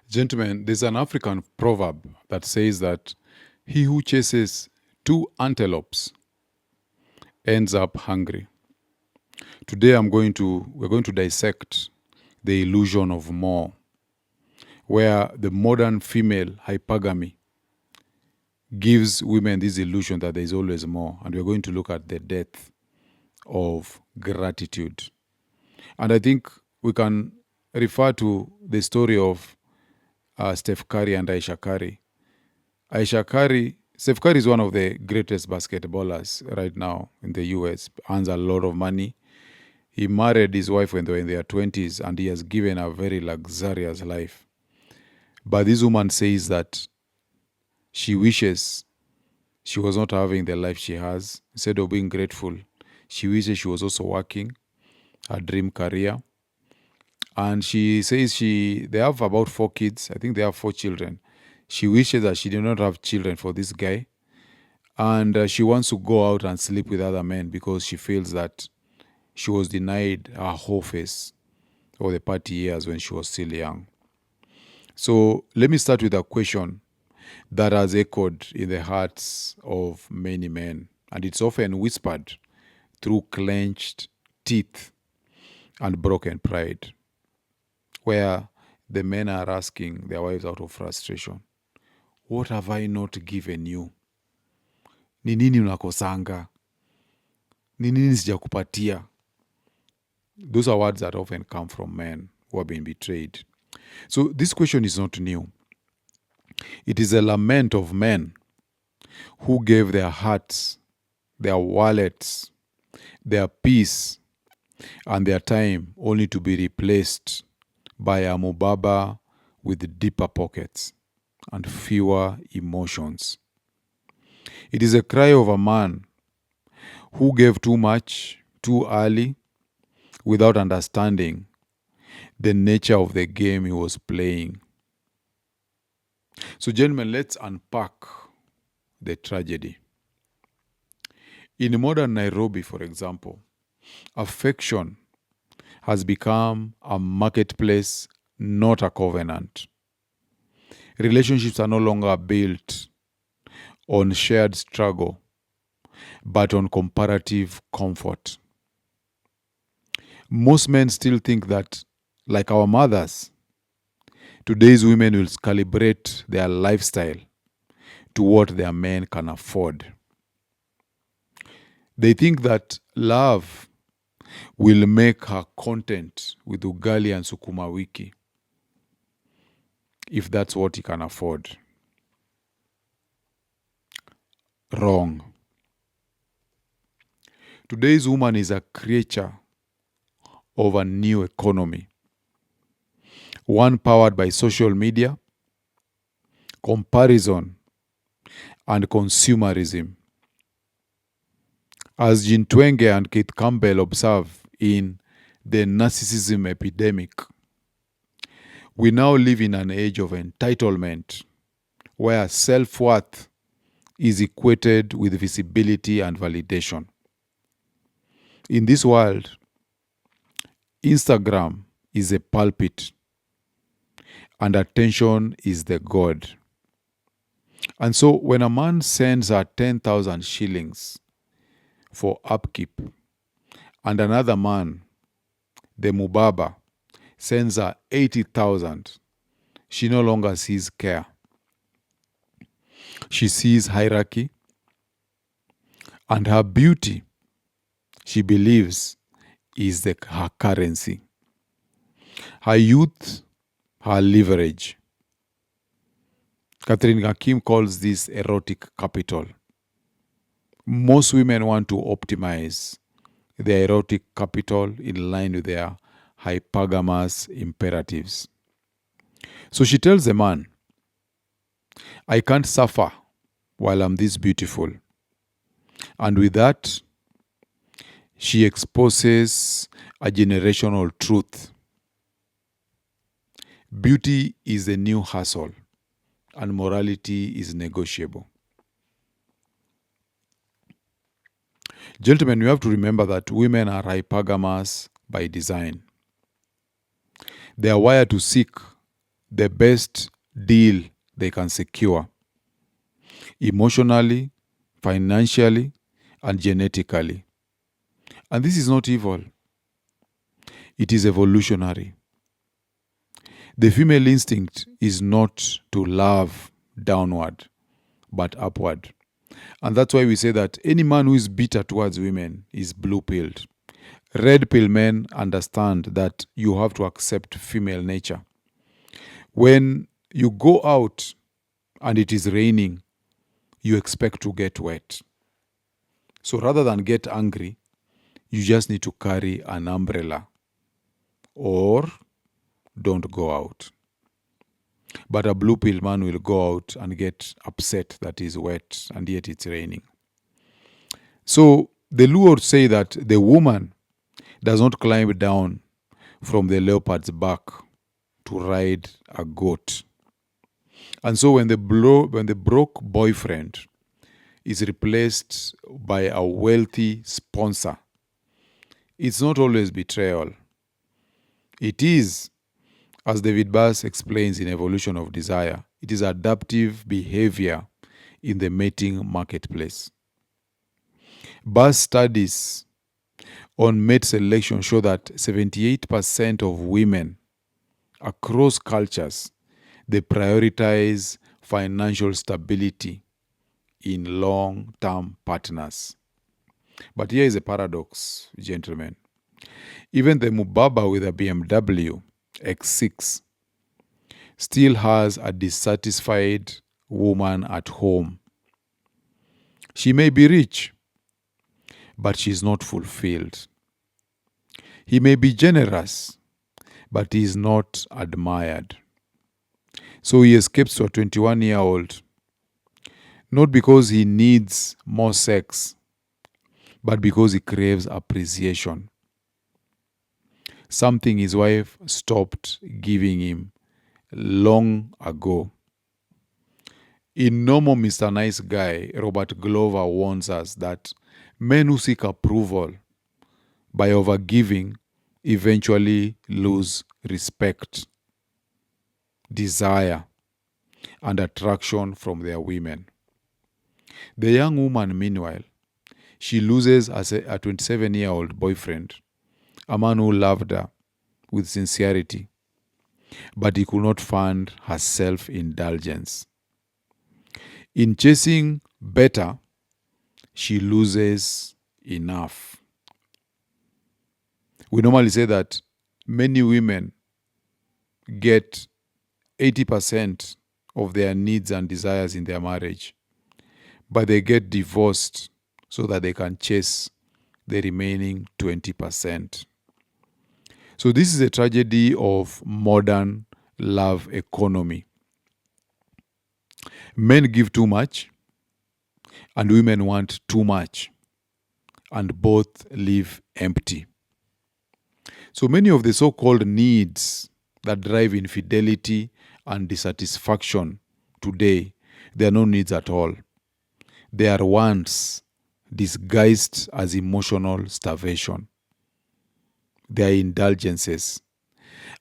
Gentlemen, there's an African proverb that says that he who chases two antelopes ends up hungry. Today we're going to dissect the illusion of more, where the modern female hypergamy gives women this illusion that there is always more, and we're going to look at the depth of gratitude. And I think we can refer to the story of Steph Curry and Aisha Curry. Steph Curry is one of the greatest basketballers right now in the US, earns a lot of money. He married his wife when they were in their 20s, and he has given a very luxurious life. But this woman says that she wishes she was not having the life she has. Instead of being grateful, she wishes she was also working her dream career. And she says they have about 4 kids. I think they have 4 children. She wishes that she did not have children for this guy. And she wants to go out and sleep with other men because she feels that she was denied her whole face over the party years when she was still young. So let me start with a question that has echoed in the hearts of many men, and it's often whispered through clenched teeth and broken pride, where the men are asking their wives out of frustration, "What have I not given you? Ni nini unakosanga? Ni nini sijakupatia?" Those are words that often come from men who have been betrayed. So this question is not new. It is a lament of men who gave their hearts, their wallets, their peace, and their time only to be replaced by a mubaba with deeper pockets and fewer emotions. It is a cry of a man who gave too much, too early, without understanding the nature of the game he was playing. So, gentlemen, let's unpack the tragedy. In modern Nairobi, for example, affection has become a marketplace, not a covenant. Relationships are no longer built on shared struggle, but on comparative comfort. Most men still think that, like our mothers, today's women will calibrate their lifestyle to what their men can afford. They think that love will make her content with ugali and sukuma wiki, if that's what he can afford. Wrong. Today's woman is a creature of a new economy, one powered by social media, comparison, and consumerism. As Jean Twenge and Keith Campbell observe in the Narcissism Epidemic, we now live in an age of entitlement where self-worth is equated with visibility and validation. In this world, Instagram is a pulpit and attention is the god. And so when a man sends her 10,000 shillings for upkeep, and another man, the mubaba, sends her 80,000, she no longer sees care. She sees hierarchy, and her beauty, she believes, is her currency. Her youth, her leverage. Catherine Hakim calls this erotic capital. Most women want to optimize their erotic capital in line with their hypergamous imperatives. So she tells the man, "I can't suffer while I'm this beautiful." And with that, she exposes a generational truth. Beauty is the new hustle, and morality is negotiable. Gentlemen, you have to remember that women are hypergamous by design. They are wired to seek the best deal they can secure emotionally, financially, and genetically. And this is not evil, it is evolutionary. The female instinct is not to love downward, but upward. And that's why we say that any man who is bitter towards women is blue-pilled. Red pill men understand that you have to accept female nature. When you go out and it is raining, you expect to get wet. So rather than get angry, you just need to carry an umbrella or don't go out. But a blue pill man will go out and get upset that it's wet and yet it's raining. So the Luo say that the woman does not climb down from the leopard's back to ride a goat. And so when the broke boyfriend is replaced by a wealthy sponsor, it's not always betrayal. It is, as David Bass explains in Evolution of Desire, it is adaptive behavior in the mating marketplace. Bass studies on mate selection show that 78% of women across cultures, they prioritize financial stability in long-term partners. But here is a paradox, gentlemen. Even the Mubaba with a BMW X6 still has a dissatisfied woman at home. She may be rich, but she is not fulfilled. He may be generous, but he is not admired. So he escapes to a 21-year-old, not because he needs more sex, but because he craves appreciation. Something his wife stopped giving him long ago. In Normal Mr. Nice Guy, Robert Glover warns us that men who seek approval by overgiving eventually lose respect, desire, and attraction from their women. The young woman, meanwhile, she loses as a 27-year-old boyfriend, a man who loved her with sincerity, but he could not fund her self-indulgence. In chasing better, she loses enough. We normally say that many women get 80% of their needs and desires in their marriage, but they get divorced so that they can chase the remaining 20%. So this is a tragedy of modern love economy. Men give too much and women want too much, and both leave empty. So many of the so-called needs that drive infidelity and dissatisfaction today, they are no needs at all. They are wants disguised as emotional starvation. They are indulgences.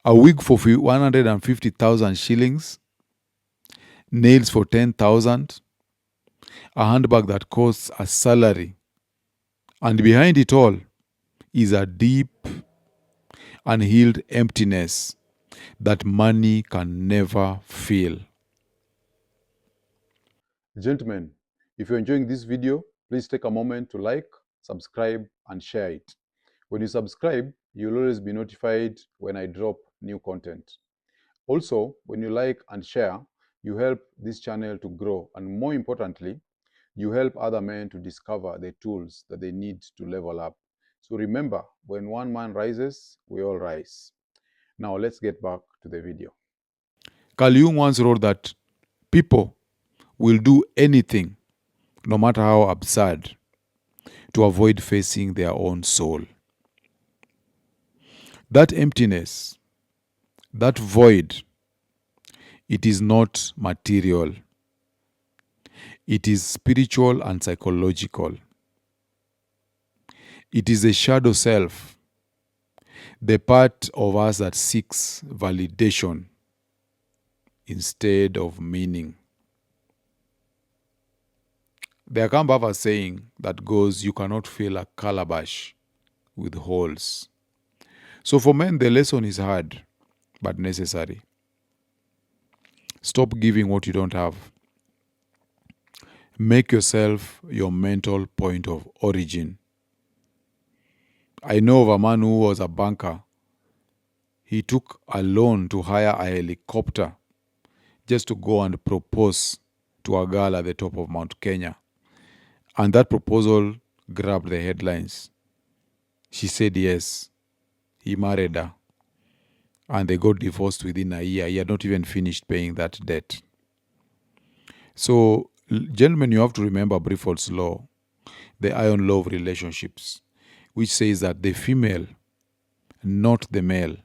A wig for 150,000 shillings, nails for 10,000, a handbag that costs a salary. And behind it all is a deep, unhealed emptiness that money can never fill. Gentlemen, if you're enjoying this video, please take a moment to like, subscribe, and share it. When you subscribe, you'll always be notified when I drop new content. Also, when you like and share, you help this channel to grow, and more importantly, you help other men to discover the tools that they need to level up. So remember, when one man rises, we all rise. Now let's get back to the video. Carl Jung once wrote that people will do anything, no matter how absurd, to avoid facing their own soul. That emptiness, that void, it is not material. It is spiritual and psychological. It is a shadow self, the part of us that seeks validation, instead of meaning. There comes a saying that goes, you cannot fill a calabash with holes. So for men, the lesson is hard, but necessary. Stop giving what you don't have. Make yourself your mental point of origin. I know of a man who was a banker. He took a loan to hire a helicopter just to go and propose to a girl at the top of Mount Kenya. And that proposal grabbed the headlines. She said yes. He married her. And they got divorced within a year. He had not even finished paying that debt. So, gentlemen, you have to remember Briford's law, the iron law of relationships, which says that the female, not the male,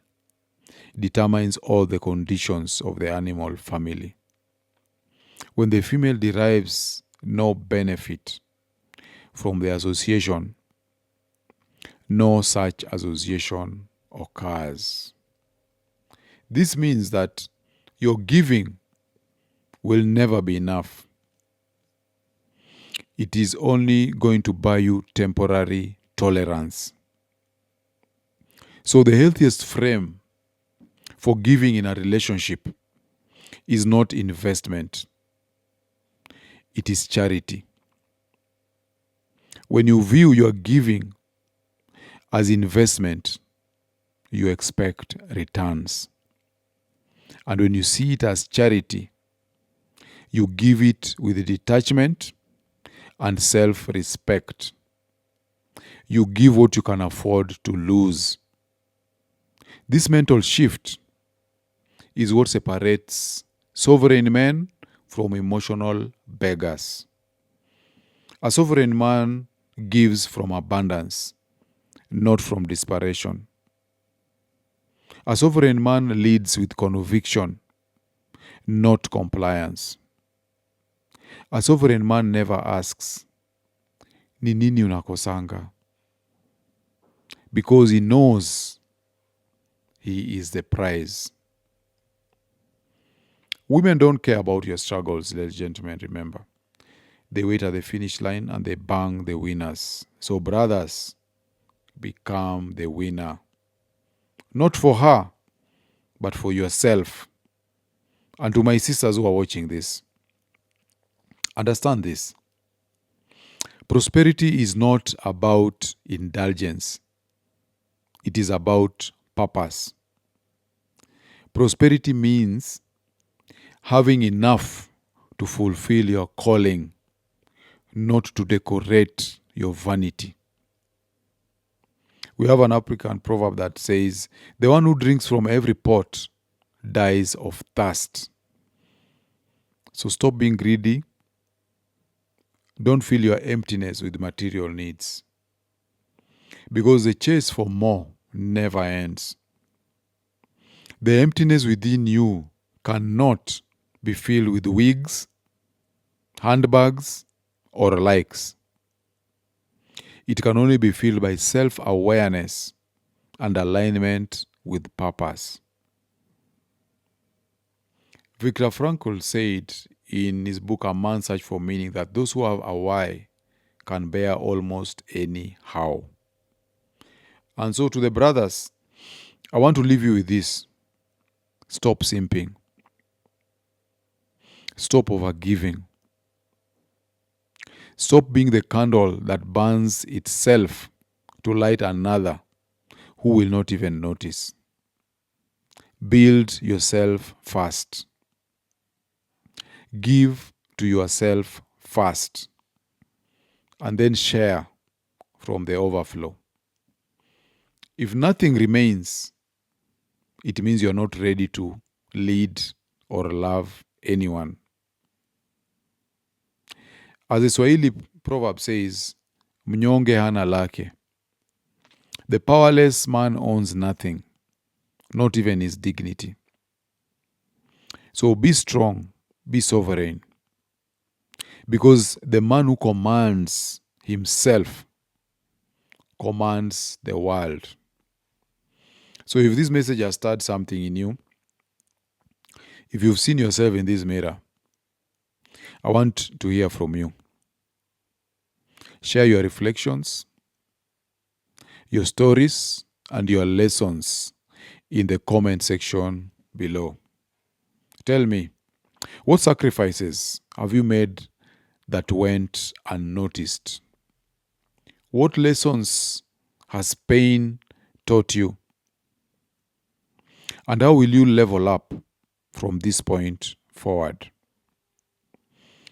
determines all the conditions of the animal family. When the female derives no benefit from the association, no such association occurs. This means that your giving will never be enough. It is only going to buy you temporary tolerance. So the healthiest frame for giving in a relationship is not investment. It is charity. When you view your giving as investment, you expect returns. And when you see it as charity, you give it with detachment and self-respect. You give what you can afford to lose. This mental shift is what separates sovereign men from emotional beggars. A sovereign man gives from abundance, not from desperation. A sovereign man leads with conviction, not compliance. A sovereign man never asks, ni nini unakosanga? Because he knows he is the prize. Women don't care about your struggles, ladies and gentlemen, remember. They wait at the finish line and they bang the winners. So brothers, become the winner. Not for her, but for yourself. And to my sisters who are watching this, understand this. Prosperity is not about indulgence. It is about purpose. Prosperity means having enough to fulfill your calling, not to decorate your vanity. We have an African proverb that says, the one who drinks from every pot dies of thirst. So stop being greedy. Don't fill your emptiness with material needs. Because the chase for more never ends. The emptiness within you cannot be filled with wigs, handbags, or likes. It can only be filled by self-awareness and alignment with purpose. Viktor Frankl said in his book A Man's Search for Meaning that those who have a why can bear almost any how. And so to the brothers, I want to leave you with this. Stop simping. Stop overgiving. Stop being the candle that burns itself to light another who will not even notice. Build yourself first. Give to yourself first. And then share from the overflow. If nothing remains, it means you're not ready to lead or love anyone. As the Swahili proverb says, mnyonge hana lake. The powerless man owns nothing, not even his dignity. So be strong, be sovereign. Because the man who commands himself commands the world. So if this message has stirred something in you, If you've seen yourself in this mirror, I want to hear from you. Share your reflections, your stories, and your lessons in the comment section below. Tell me, what sacrifices have you made that went unnoticed? What lessons has pain taught you? And how will you level up from this point forward?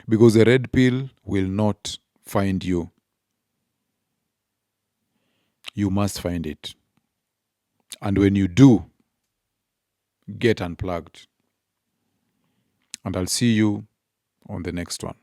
Because the red pill will not find you. You must find it. And when you do, get unplugged. And I'll see you on the next one.